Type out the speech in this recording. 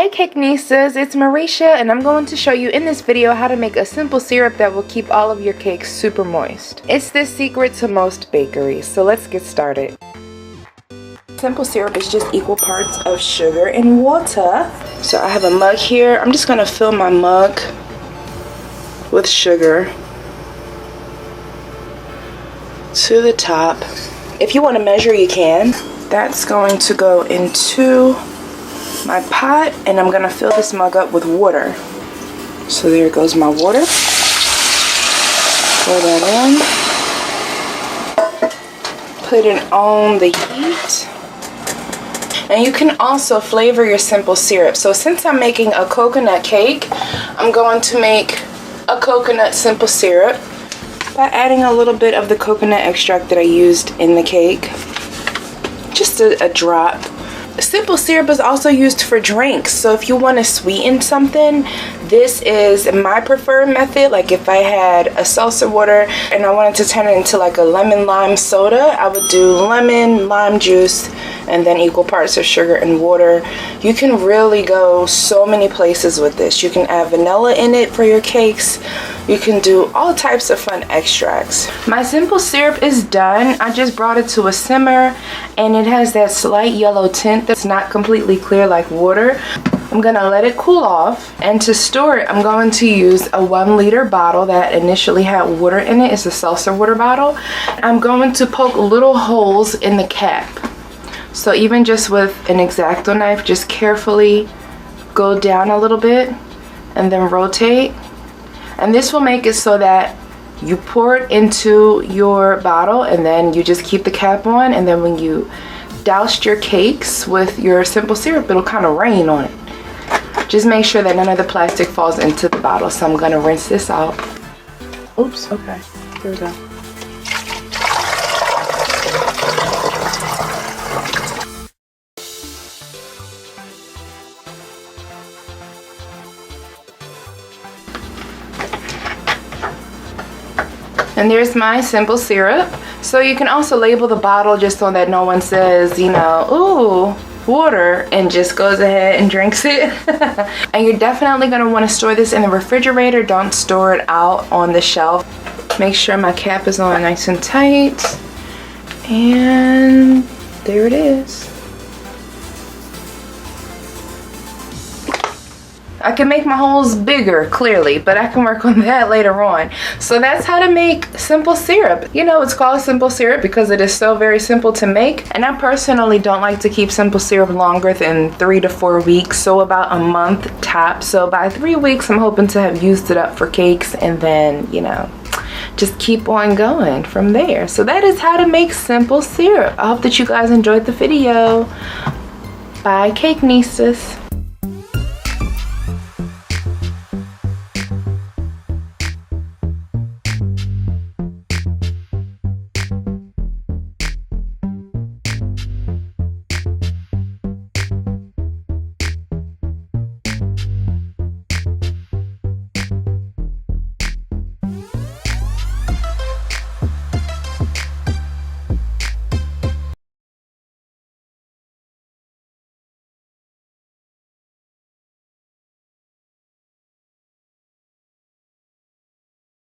Hey Cakenistas, it's Marisha and I'm going to show you in this video how to make a simple syrup that will keep all of your cakes super moist. It's the secret to most bakeries, so let's get started. Simple syrup is just equal parts of sugar and water. So I have a mug here. I'm just going to fill my mug with sugar to the top. If you want to measure, you can. That's going to go into my pot, and I'm gonna fill this mug up with water. So there goes my water. Pour that in. Put it on the heat. And you can also flavor your simple syrup. So since I'm making a coconut cake, I'm going to make a coconut simple syrup by adding a little bit of the coconut extract that I used in the cake. Just a drop. Simple syrup is also used for drinks, so if you want to sweeten something, this is my preferred method. Like if I had a seltzer water and I wanted to turn it into like a lemon lime soda, I would do lemon, lime juice, and then equal parts of sugar and water. You can really go so many places with this. You can add vanilla in it for your cakes. You can do all types of fun extracts. My simple syrup is done. I just brought it to a simmer and it has that slight yellow tint that's not completely clear like water. I'm gonna let it cool off, and to store it I'm going to use a 1 liter bottle that initially had water in it. It's a seltzer water bottle. I'm going to poke little holes in the cap. So even just with an X-Acto knife, just carefully go down a little bit and then rotate. And this will make it so that you pour it into your bottle and then you just keep the cap on, and then when you douse your cakes with your simple syrup, it'll kind of rain on it. Just make sure that none of the plastic falls into the bottle. So I'm gonna rinse this out. Oops, okay, here we go. And there's my simple syrup. So you can also label the bottle just so that no one says, you know, ooh, water, and just goes ahead and drinks it. And you're definitely gonna wanna store this in the refrigerator. Don't store it out on the shelf. Make sure my cap is on nice and tight. And there it is. I can make my holes bigger, clearly, but I can work on that later on. So that's how to make simple syrup. You know, it's called simple syrup because it is so very simple to make. And I personally don't like to keep simple syrup longer than 3 to 4 weeks, so about a month top. So by 3 weeks, I'm hoping to have used it up for cakes, and then, you know, just keep on going from there. So that is how to make simple syrup. I hope that you guys enjoyed the video. Bye, Cakenistas.